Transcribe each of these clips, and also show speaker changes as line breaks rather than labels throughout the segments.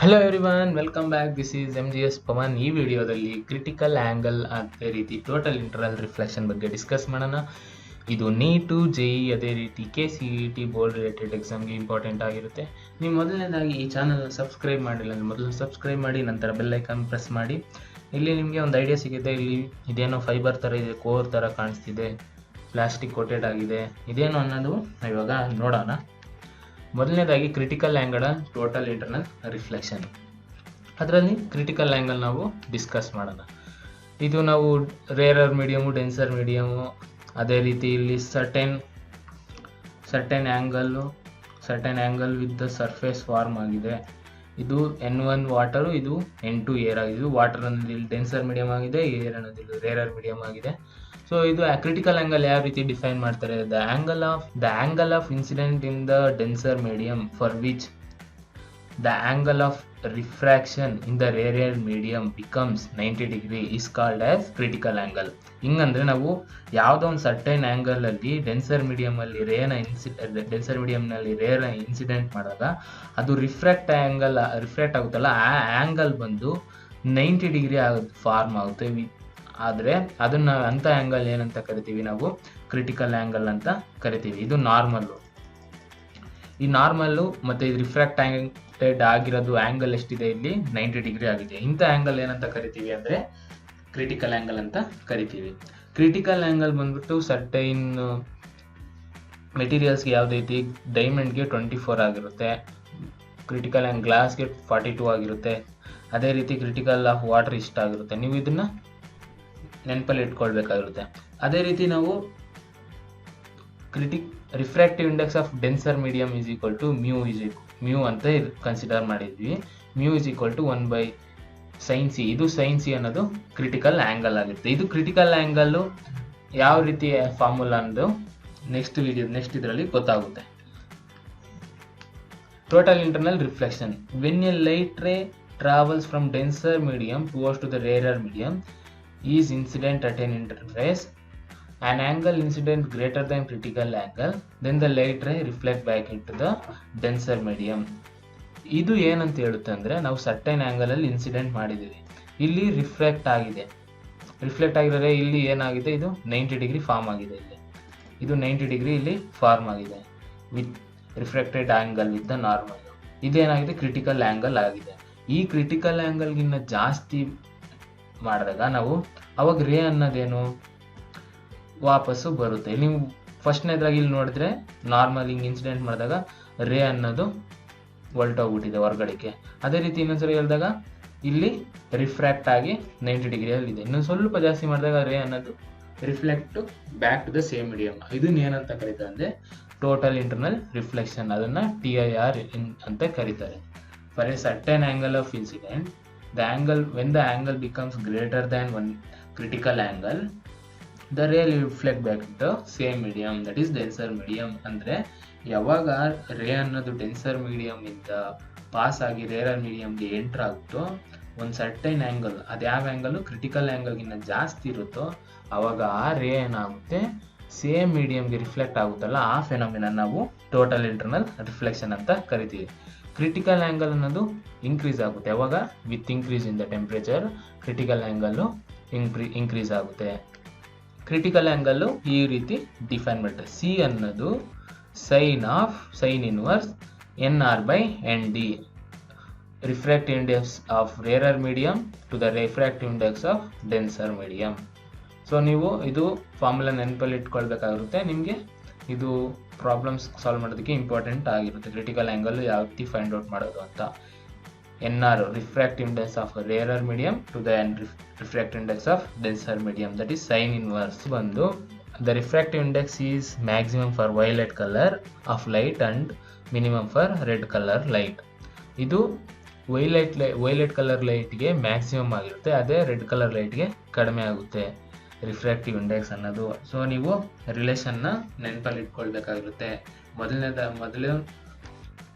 Hello everyone, welcome back. This is MGS Pavan. ಈ ವಿಡಿಯೋದಲ್ಲಿ critical angle ಅದೇ ರೀತಿ ಟೋಟಲ್ ಇಂಟರ್ನಲ್ ರಿಫ್ಲೆಕ್ಷನ್ ಬಗ್ಗೆ ಡಿಸ್ಕಸ್ ಮಾಡೋಣ. ಇದು ನೀಟು, JEE ಅದೇ ರೀತಿ KCET ಬೋರ್ಡ್ ರಿಲೇಟೆಡ್ ಎಕ್ಸಾಮ್ಗೆ ಇಂಪಾರ್ಟೆಂಟ್ ಆಗಿರುತ್ತೆ. ನೀವು ಮೊದಲನೇದಾಗಿ ಈ ಚಾನಲ್ನ ಸಬ್ಸ್ಕ್ರೈಬ್ ಮಾಡಿಲ್ಲ ಅಂದರೆ ಮೊದಲು ಸಬ್ಸ್ಕ್ರೈಬ್ ಮಾಡಿ, ನಂತರ ಬೆಲ್ ಐಕಾನ್ ಪ್ರೆಸ್ ಮಾಡಿ. ಇಲ್ಲಿ ನಿಮಗೆ ಒಂದು ಐಡಿಯಾ ಸಿಗುತ್ತೆ. ಇಲ್ಲಿ ಇದೇನೋ ಫೈಬರ್ ಥರ ಇದೆ, ಕೋರ್ ಥರ ಕಾಣಿಸ್ತಿದೆ, ಪ್ಲಾಸ್ಟಿಕ್ ಕೋಟೆಡ್ ಆಗಿದೆ. ಇದೇನು ಅನ್ನೋದು ಇವಾಗ ನೋಡೋಣ. ಮೊದಲನೇದಾಗಿ critical angle total internal reflection. ಅದರಲ್ಲಿ ಕ್ರಿಟಿಕಲ್ ಆ್ಯಂಗಲ್ ನಾವು ಡಿಸ್ಕಸ್ ಮಾಡೋಣ. ಇದು ನಾವು ರೇರರ್ ಮೀಡಿಯಮು, ಡೆನ್ಸರ್ ಮೀಡಿಯಮು, ಅದೇ ರೀತಿ ಇಲ್ಲಿ certain angle with the surface form ಆಗಿದೆ. ಇದು N1 ವಾಟರು, ಇದು N2 ಏರ್ ಆಗಿದೆ. ಇದು ವಾಟರ್ ಅನ್ನೋದು ಇಲ್ಲಿ ಡೆನ್ಸರ್ ಮೀಡಿಯಮ್ ಆಗಿದೆ, ಏರ್ ಅನ್ನೋದು ಇಲ್ಲಿ ರೇರರ್ ಮೀಡಿಯಮ್ ಆಗಿದೆ. ಸೊ ಇದು ಕ್ರಿಟಿಕಲ್ ಆ್ಯಂಗಲ್ ಯಾವ ರೀತಿ ಡಿಫೈನ್ ಮಾಡ್ತಾರೆ? The angle of incident in the denser medium for which the angle of refraction in the rarer medium becomes 90 degree is called as critical angle. ಹಿಂಗಂದ್ರೆ ನಾವು ಯಾವುದೋ ಒಂದು certain ಆ್ಯಂಗಲಲ್ಲಿ ಡೆನ್ಸರ್ ಮೀಡಿಯಮಲ್ಲಿ ರೇನ ಇನ್ಸಿಡೆಂಟ್ ಮಾಡಿದಾಗ ಅದು ರಿಫ್ರಾಕ್ಟ್ ಆಗುತ್ತಲ್ಲ, ಆ ಆ್ಯಂಗಲ್ ಬಂದು 90 ಡಿಗ್ರಿ ಫಾರ್ಮ್ ಆಗುತ್ತೆ. ಆದರೆ ಅದನ್ನು ಅಂಥ ಆ್ಯಂಗಲ್ ಏನಂತ ಕರಿತೀವಿ? ನಾವು ಕ್ರಿಟಿಕಲ್ ಆ್ಯಂಗಲ್ ಅಂತ ಕರಿತೀವಿ. ಇದು ನಾರ್ಮಲ್ಲು. ಈ ನಾರ್ಮಲ್ಲು ಮತ್ತು ಇದು ರಿಫ್ರಾಕ್ಟೆಡ್ ಆಗಿರೋದು ಆ್ಯಂಗಲ್ ಎಷ್ಟಿದೆ? ಇಲ್ಲಿ 90 ಡಿಗ್ರಿ ಆಗಿದೆ. ಇಂಥ ಆ್ಯಂಗಲ್ ಏನಂತ ಕರಿತೀವಿ ಅಂದರೆ ಕ್ರಿಟಿಕಲ್ ಆ್ಯಂಗಲ್ ಅಂತ ಕರಿತೀವಿ. ಕ್ರಿಟಿಕಲ್ ಆ್ಯಂಗಲ್ ಬಂದ್ಬಿಟ್ಟು ಸರ್ಟೈನ್ ಮೆಟೀರಿಯಲ್ಸ್ಗೆ ಯಾವುದೇ ರೀತಿ ಡೈಮಂಡ್ಗೆ 24 ಆಗಿರುತ್ತೆ, ಕ್ರಿಟಿಕಲ್ ಆ್ಯಂಗಲ್ ಗ್ಲಾಸ್ಗೆ 42 ಆಗಿರುತ್ತೆ. ಅದೇ ರೀತಿ ಕ್ರಿಟಿಕಲ್ ಆಫ್ ವಾಟರ್ ಇಷ್ಟ ಆಗಿರುತ್ತೆ. ನೀವು ಇದನ್ನು ನೆನಪಲ್ಲಿ ಇಟ್ಕೊಳ್ಬೇಕಾಗಿರುತ್ತೆ. ಅದೇ ರೀತಿ ನಾವು refractive index of denser medium is equal to mu ಅಂತ ಕನ್ಸಿಡರ್ ಮಾಡಿದ್ವಿ. Mu is equal to 1/sin c. ಇದು sin c ಅನ್ನೋದು ಕ್ರಿಟಿಕಲ್ ಆ್ಯಂಗಲ್ ಆಗುತ್ತೆ. ಇದು ಕ್ರಿಟಿಕಲ್ ಆ್ಯಂಗಲ್ಲು ಯಾವ ರೀತಿ ಫಾರ್ಮುಲಾ ಅನ್ನೋದು ನೆಕ್ಸ್ಟ್ ಇದರಲ್ಲಿ ಗೊತ್ತಾಗುತ್ತೆ. Total internal reflection. When A light ray travels from denser medium towards to the rarer medium is incident at an interface, an angle incident greater than critical angle, then the light ray reflect back into the denser medium. ಇದು ಏನಂತ ಹೇಳುತ್ತೆ ಅಂದರೆ, ನಾವು certain ಆ್ಯಂಗಲಲ್ಲಿ incident ಮಾಡಿದ್ದೀವಿ, ಇಲ್ಲಿ reflect ಆಗಿರೋರೆ ಇಲ್ಲಿ ಏನಾಗಿದೆ? ಇದು 90 ಡಿಗ್ರಿ ಫಾರ್ಮ್ ಆಗಿದೆ. ಇದು 90 ಡಿಗ್ರಿ ಇಲ್ಲಿ ಫಾರ್ಮ್ ಆಗಿದೆ with reflected angle with the normal. ಇದೇನಾಗಿದೆ? ಕ್ರಿಟಿಕಲ್ ಆ್ಯಂಗಲ್ ಆಗಿದೆ. ಈ ಕ್ರಿಟಿಕಲ್ ಆ್ಯಂಗಲ್ಗಿನ್ನ ಜಾಸ್ತಿ ಮಾಡಿದಾಗ ನಾವು ಅವಾಗ ರೇ ಅನ್ನೋದೇನು ವಾಪಸ್ಸು ಬರುತ್ತೆ. ನೀವು ಫಸ್ಟ್ನೇದ್ರಾಗಿ ಇಲ್ಲಿ ನೋಡಿದ್ರೆ ನಾರ್ಮಲ್ ಹಿಂಗೆ ಇನ್ಸಿಡೆಂಟ್ ಮಾಡಿದಾಗ ರೇ ಅನ್ನೋದು ಹೊರಟೋಗ್ಬಿಟ್ಟಿದೆ ಹೊರಗಡೆಗೆ. ಅದೇ ರೀತಿ ಇನ್ನೊಂದ್ಸರಿ ಹೇಳಿದಾಗ ಇಲ್ಲಿ ರಿಫ್ರಾಕ್ಟ್ ಆಗಿ 90 ಡಿಗ್ರಿಯಲ್ಲಿದೆ. ಇನ್ನೊಂದು ಸ್ವಲ್ಪ ಜಾಸ್ತಿ ಮಾಡಿದಾಗ ರೇ ಅನ್ನೋದು reflect back to the same medium. ಇದನ್ನ ಏನಂತ ಕರೀತಾರೆ ಅಂದರೆ ಟೋಟಲ್ ಇಂಟರ್ನಲ್ ರಿಫ್ಲೆಕ್ಷನ್. ಅದನ್ನು TIR ಅಂತ ಕರೀತಾರೆ. For a certain angle of incident, when the angle becomes greater than one critical angle, the ray will reflect back to the same medium, that is denser medium. ಅಂದರೆ ಯಾವಾಗ ರೇ ಅನ್ನೋದು denser medium ಇಂದ pass ಆಗಿ rarer ಮೀಡಿಯಮ್ಗೆ enter ಆಗುತ್ತೋ, ಒಂದು certain angle, ಅದು ಯಾವ ಆ್ಯಂಗಲು ಕ್ರಿಟಿಕಲ್ ಆ್ಯಂಗಲ್ಗಿನ್ನ ಜಾಸ್ತಿ ಇರುತ್ತೋ, ಆವಾಗ ಆ ರೇ ಏನಾಗುತ್ತೆ? ಸೇಮ್ ಮೀಡಿಯಮ್ಗೆ ರಿಫ್ಲೆಕ್ಟ್ ಆಗುತ್ತಲ್ಲ, ಆ ಫೆನೋಮಿನ ನಾವು ಟೋಟಲ್ ಇಂಟರ್ನಲ್ ರಿಫ್ಲೆಕ್ಷನ್ ಅಂತ ಕರಿತೀವಿ. ಕ್ರಿಟಿಕಲ್ ಆ್ಯಂಗಲ್ ಅನ್ನೋದು ಇನ್ಕ್ರೀಸ್ ಆಗುತ್ತೆ. ಯಾವಾಗ? With increase in the temperature critical angle increase ಆಗುತ್ತೆ. ಕ್ರಿಟಿಕಲ್ ಆ್ಯಂಗಲ್ಲು ಈ ರೀತಿ ಡಿಫೈನ್ ಮಾಡ್ತಾರೆ. C ಅನ್ನೋದು sine inverse NR/ND, refractive index of rarer medium to the refractive index of denser medium. So ನೀವು ಇದು ಫಾರ್ಮುಲಾ ನೆನಪಲ್ಲಿ ಇಟ್ಕೊಳ್ಬೇಕಾಗಿರುತ್ತೆ. ನಿಮಗೆ ಇದು ಪ್ರಾಬ್ಲಮ್ಸ್ ಸಾಲ್ವ್ ಮಾಡೋದಕ್ಕೆ ಇಂಪಾರ್ಟೆಂಟ್ ಆಗಿರುತ್ತೆ. ಕ್ರಿಟಿಕಲ್ ಆ್ಯಂಗಲ್ ಯಾವ ರೀತಿ ಫೈಂಡ್ ಔಟ್ ಮಾಡೋದು ಅಂತ. NR refractive index of rarer medium to the refractive index of denser medium, that is sine inverse. ಬಂದು the refractive index is maximum for violet colour of light and minimum for red colour light. ಇದು violet colour ಲೈಟ್ಗೆ maximum ಆಗಿರುತ್ತೆ, ಅದೇ red colour ಲೈಟ್ಗೆ ಕಡಿಮೆ ಆಗುತ್ತೆ refractive index ಅನ್ನೋದು. So ನೀವು ರಿಲೇಷನ್ನ ನೆನಪಲ್ಲಿ ಇಟ್ಕೊಳ್ಬೇಕಾಗಿರುತ್ತೆ. ಮೊದಲು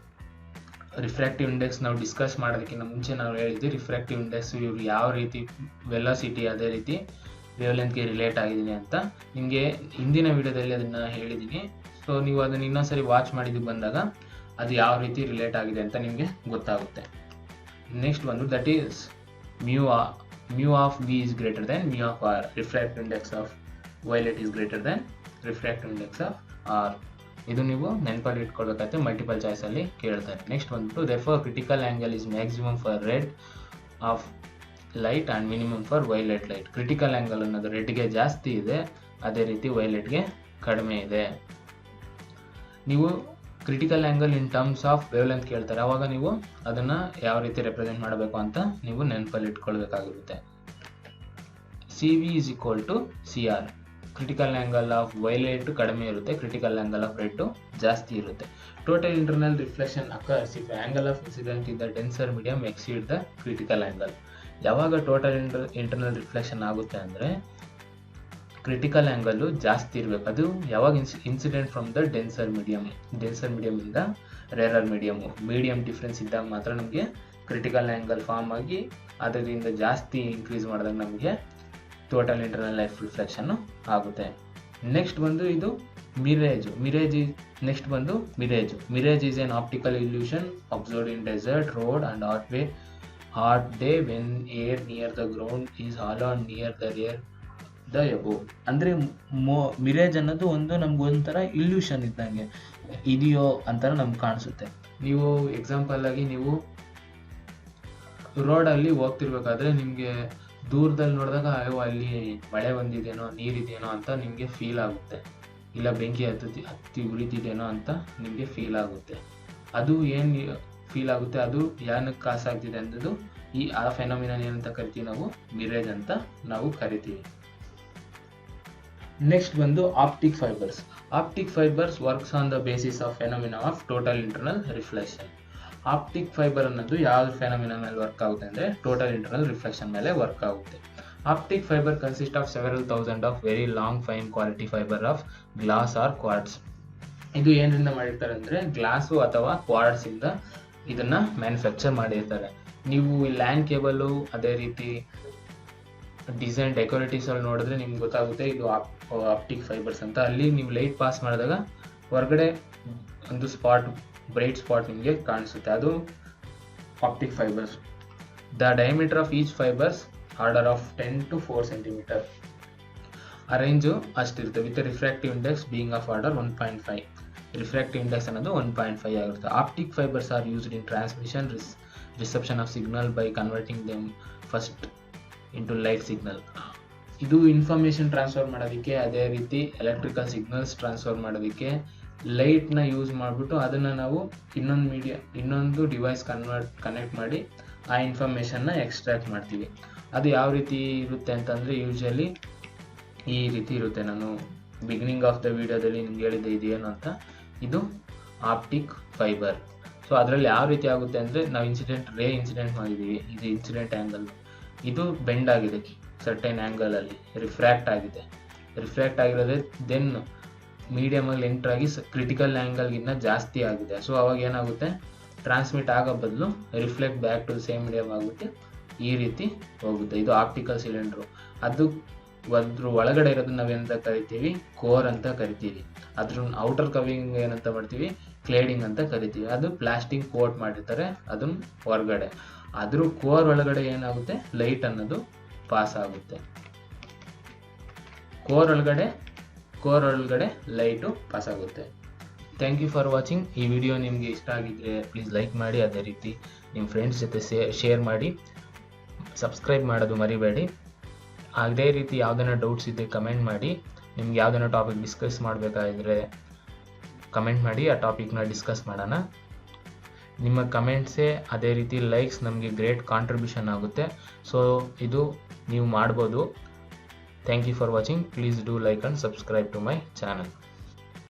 ರಿಫ್ರಾಕ್ಟಿವ್ ಇಂಡೆಕ್ಸ್ ನಾವು ಡಿಸ್ಕಸ್ ಮಾಡೋದಕ್ಕಿಂತ ಮುಂಚೆ ನಾವು ಹೇಳಿದ್ವಿ ರಿಫ್ರಾಕ್ಟಿವ್ ಇಂಡೆಕ್ಸ್ ಇವರು ಯಾವ ರೀತಿ ವೆಲಾಸಿಟಿ ಅದೇ ರೀತಿ ವೇವ್ಲೆಂತ್ಗೆ ರಿಲೇಟ್ ಆಗಿದ್ದೀನಿ ಅಂತ. ನಿಮಗೆ ಹಿಂದಿನ ವಿಡಿಯೋದಲ್ಲಿ ಅದನ್ನು ಹೇಳಿದ್ದೀನಿ. ಸೊ ನೀವು ಅದನ್ನು ಇನ್ನೊಂದ್ಸರಿ ವಾಚ್ ಮಾಡಿದ್ದು ಬಂದಾಗ ಅದು ಯಾವ ರೀತಿ ರಿಲೇಟ್ ಆಗಿದೆ ಅಂತ ನಿಮಗೆ ಗೊತ್ತಾಗುತ್ತೆ. ನೆಕ್ಸ್ಟ್ ಬಂದು that is mu of V is greater than mu of R. Refractive index of violet is greater than refractive index of R. ಇದು ನೀವು ನೆನಪಲ್ಲಿ ಇಟ್ಕೊಳ್ಬೇಕಾಗುತ್ತೆ, ಮಲ್ಟಿಪಲ್ ಚಾಯ್ಸ್ ಅಲ್ಲಿ ಕೇಳ್ತಾರೆ. ನೆಕ್ಸ್ಟ್ ಬಂದ್ಬಿಟ್ಟು therefore critical angle is maximum for red of light and minimum for violet light. Critical angle ಅನ್ನೋದು ರೆಡ್ಗೆ ಜಾಸ್ತಿ ಇದೆ, ಅದೇ ರೀತಿ ವೈಲೆಟ್ಗೆ ಕಡಿಮೆ ಇದೆ. ನೀವು critical angle in terms of wave length ಕೇಳ್ತಾರೆ, ಆವಾಗ ನೀವು ಅದನ್ನು ಯಾವ ರೀತಿ ರೆಪ್ರೆಸೆಂಟ್ ಮಾಡಬೇಕು ಅಂತ ನೀವು ನೆನಪಲ್ಲಿ ಇಟ್ಕೊಳ್ಬೇಕಾಗಿರುತ್ತೆ. CV is equal to CR. Critical angle of violet ಕಡಿಮೆ ಇರುತ್ತೆ, ಕ್ರಿಟಿಕಲ್ ಆ್ಯಂಗಲ್ ಆಫ್ ರೆಡ್ ಜಾಸ್ತಿ ಇರುತ್ತೆ. Total internal reflection occurs if angle of incident in the denser medium exceed the critical angle. ಯಾವಾಗ ಟೋಟಲ್ ಇಂಟರ್ನಲ್ ರಿಫ್ಲೆಕ್ಷನ್ ಆಗುತ್ತೆ ಅಂದರೆ critical angle ಜಾಸ್ತಿ ಇರಬೇಕು. ಅದು ಯಾವಾಗ ಇನ್ಸಿಡೆಂಟ್ ಫ್ರಮ್ ದ ಡೆನ್ಸರ್ ಮೀಡಿಯಮಿಂದ ರೇರರ್ ಮೀಡಿಯಮ್ ಡಿಫ್ರೆನ್ಸ್ ಇದ್ದಾಗ ಮಾತ್ರ ನಮಗೆ ಕ್ರಿಟಿಕಲ್ ಆ್ಯಂಗಲ್ ಫಾರ್ಮ್ ಆಗಿ ಅದರಿಂದ ಜಾಸ್ತಿ ಇನ್ಕ್ರೀಸ್ ಮಾಡಿದಾಗ ನಮಗೆ ಟೋಟಲ್ ಇಂಟರ್ನಲ್ ಲೈಫ್ ರಿಫ್ಲೆಕ್ಷನ್ನು ಆಗುತ್ತೆ. ನೆಕ್ಸ್ಟ್ ಬಂದು ಇದು mirage is an optical illusion observed in desert, road and hot day when air near the ground is hollow and near the rare the above. ಅಂದರೆ mirage ಅನ್ನೋದು ನಮ್ಗೊಂಥರ illusion ಇದ್ದಂಗೆ ಇದೆಯೋ ಅಂತಾರ ನಮ್ಗೆ ಕಾಣಿಸುತ್ತೆ. ನೀವು ಎಕ್ಸಾಂಪಲ್ ಆಗಿ ನೀವು ರೋಡಲ್ಲಿ ಹೋಗ್ತಿರ್ಬೇಕಾದ್ರೆ ನಿಮಗೆ ದೂರದಲ್ಲಿ ನೋಡಿದಾಗ ಅಯ್ಯೋ ಅಲ್ಲಿ ಮಳೆ ಬಂದಿದೆಯೇನೋ ನೀರಿದೆಯೇನೋ ಅಂತ ನಿಮಗೆ ಫೀಲ್ ಆಗುತ್ತೆ, ಇಲ್ಲ ಬೆಂಕಿ ಹತ್ತಿ ಉರಿತಿದೆಯೇನೋ ಅಂತ ನಿಮಗೆ ಫೀಲ್ ಆಗುತ್ತೆ. ಅದು ಏನು ಫೀಲ್ ಆಗುತ್ತೆ, ಅದು ಏನಕ್ಕೆ ಕಾಸಾಗ್ತಿದೆ ಅನ್ನೋದು ಆ ಫೆನೋಮಿನನ್ ಏನಂತ ಕರಿತೀವಿ ನಾವು, ಮಿರೇಜ್ ಅಂತ ನಾವು ಕರಿತೀವಿ. ನೆಕ್ಸ್ಟ್ ಬಂದು optic fibres works on the basis of phenomena of total internal reflection. Optic fibre ಅನ್ನೋದು ಯಾವ ಫೆನೋಮಿನಾ ಮೇಲೆ ವರ್ಕ್ ಆಗುತ್ತೆ ಅಂದರೆ ಟೋಟಲ್ ಇಂಟರ್ನಲ್ ರಿಫ್ಲೆಕ್ಷನ್ ಮೇಲೆ ವರ್ಕ್ ಆಗುತ್ತೆ. Optic fibre consist of several thousand of very long fine quality fibre of glass or quartz. ಇದು ಏನರಿಂದ ಮಾಡಿರ್ತಾರೆ ಅಂದರೆ ಗ್ಲಾಸು ಅಥವಾ ಕ್ವಾರ್ಟ್ಸ್ ಇಂದ ಇದನ್ನ ಮ್ಯಾನುಫ್ಯಾಕ್ಚರ್ ಮಾಡಿರ್ತಾರೆ. ನೀವು ಲ್ಯಾಂಡ್ ಕೇಬಲು ಅದೇ ರೀತಿ ಡಿಸೈನ್ ಡೆಕೋರೇಟಿವ್ಸ್ ಅಲ್ಲಿ ನೋಡಿದ್ರೆ ನಿಮ್ಗೆ ಗೊತ್ತಾಗುತ್ತೆ ಇದು ಆಪ್ಟಿಕ್ ಫೈಬರ್ಸ್ ಅಂತ. ಅಲ್ಲಿ ನೀವು ಲೈಟ್ ಪಾಸ್ ಮಾಡಿದಾಗ ಹೊರಗಡೆ ಒಂದು ಬ್ರೈಟ್ ಸ್ಪಾಟ್ ನಿಮಗೆ ಕಾಣಿಸುತ್ತೆ, ಅದು optic fibres. The diameter of each fibres order of 10 to 4 centimeter. ಆ ರೇಂಜು ಅಷ್ಟಿರುತ್ತೆ. With refractive index being of order 1.5. Refractive index ಅನ್ನೋದು 1.5 ಆಗಿರುತ್ತೆ. Optic fibres are used in transmission reception of signal by converting them first into light signal. ಇದು information transfer ಮಾಡೋದಕ್ಕೆ, ಅದೇ ರೀತಿ electrical signals transfer ಮಾಡೋದಕ್ಕೆ ಲೈಟ್ನ use ಮಾಡಿಬಿಟ್ಟು ಅದನ್ನು ನಾವು ಇನ್ನೊಂದು ಡಿವೈಸ್ ಕನೆಕ್ಟ್ ಮಾಡಿ ಆ ಇನ್ಫಾರ್ಮೇಷನ್ನ ಎಕ್ಸ್ಟ್ರಾಕ್ಟ್ ಮಾಡ್ತೀವಿ. ಅದು ಯಾವ ರೀತಿ ಇರುತ್ತೆ ಅಂತಂದರೆ ಯೂಶಲಿ ಈ ರೀತಿ ಇರುತ್ತೆ. ನಾನು ಬಿಗಿನಿಂಗ್ ಆಫ್ ದ ವಿಡಿಯೋದಲ್ಲಿ ನಿಮ್ಗೆ ಹೇಳಿದ್ದೆ ಇದೇನು ಅಂತ. ಇದು ಆಪ್ಟಿಕ್ ಫೈಬರ್. ಸೊ ಅದರಲ್ಲಿ ಯಾವ ರೀತಿ ಆಗುತ್ತೆ ಅಂದರೆ ನಾವು ಇನ್ಸಿಡೆಂಟ್ ಮಾಡಿದ್ದೀವಿ, ಇದು ಇನ್ಸಿಡೆಂಟ್ ಆ್ಯಂಗಲ್, ಇದು ಬೆಂಡ್ ಆಗಿದೆ ಸರ್ಟೈನ್ ಆ್ಯಂಗಲಲ್ಲಿ, ರಿಫ್ರ್ಯಾಕ್ಟ್ ಆಗಿರೋದೇ ದೆನ್ ಮೀಡಿಯಮಲ್ಲಿ ಎಂಟ್ರಾಗಿ ಕ್ರಿಟಿಕಲ್ ಆ್ಯಂಗಲ್ಗಿನ್ನ ಜಾಸ್ತಿ ಆಗಿದೆ. ಸೊ ಅವಾಗ ಏನಾಗುತ್ತೆ, ಟ್ರಾನ್ಸ್ಮಿಟ್ ಆಗೋ ಬದಲು reflect back to same medium ಆಗುತ್ತೆ, ಈ ರೀತಿ ಹೋಗುತ್ತೆ. ಇದು ಆಪ್ಟಿಕಲ್ ಸಿಲಿಂಡ್ರು. ಅದ್ರ ಒಳಗಡೆ ಇರೋದನ್ನ ನಾವೇನಂತ ಕರಿತೀವಿ, ಕೋರ್ ಅಂತ ಕರಿತೀವಿ. ಅದ್ರ ಔಟರ್ ಕವಿಂಗ್ ಏನಂತ ಮಾಡ್ತೀವಿ, ಕ್ಲೇಡಿಂಗ್ ಅಂತ ಕರಿತೀವಿ. ಅದು ಪ್ಲಾಸ್ಟಿಕ್ ಕೋಟ್ ಮಾಡಿರ್ತಾರೆ ಅದನ್ನ ಹೊರಗಡೆ. ಅದ್ರ ಕೋರ್ ಒಳಗಡೆ ಏನಾಗುತ್ತೆ, ಲೈಟ್ ಅನ್ನೋದು ಪಾಸ್ ಆಗುತ್ತೆ. ಕೋರ್ ಒಳಗಡೆ ಲೈಟು ಪಾಸ್ ಆಗುತ್ತೆ. Thank you for watching. ಈ ವಿಡಿಯೋ ನಿಮಗೆ ಇಷ್ಟ ಆಗಿದ್ರೆ ಪ್ಲೀಸ್ ಲೈಕ್ ಮಾಡಿ, ಅದೇ ರೀತಿ ನಿಮ್ಮ ಫ್ರೆಂಡ್ಸ್ ಜೊತೆ ಶೇರ್ ಮಾಡಿ, ಸಬ್ಸ್ಕ್ರೈಬ್ ಮಾಡೋದು ಮರಿಬೇಡಿ. ಅದೇ ರೀತಿ ಯಾವುದನ್ನ ಡೌಟ್ಸ್ ಇದ್ದರೆ ಕಮೆಂಟ್ ಮಾಡಿ. ನಿಮ್ಗೆ ಯಾವುದನ್ನ ಟಾಪಿಕ್ ಡಿಸ್ಕಸ್ ಮಾಡಬೇಕಾದ್ರೆ ಕಮೆಂಟ್ ಮಾಡಿ, ಆ ಟಾಪಿಕ್ನ ಡಿಸ್ಕಸ್ ಮಾಡೋಣ. ನಿಮ್ಮ ಕಮೆಂಟ್ಸೇ ಅದೇ ರೀತಿ ಲೈಕ್ಸ್ ನಮಗೆ ಗ್ರೇಟ್ ಕಾಂಟ್ರಿಬ್ಯೂಷನ್ ಆಗುತ್ತೆ. ಸೊ ಇದು ನೀವು ಮಾಡ್ಬೋದು. Thank you for watching. Please do like and subscribe to my channel.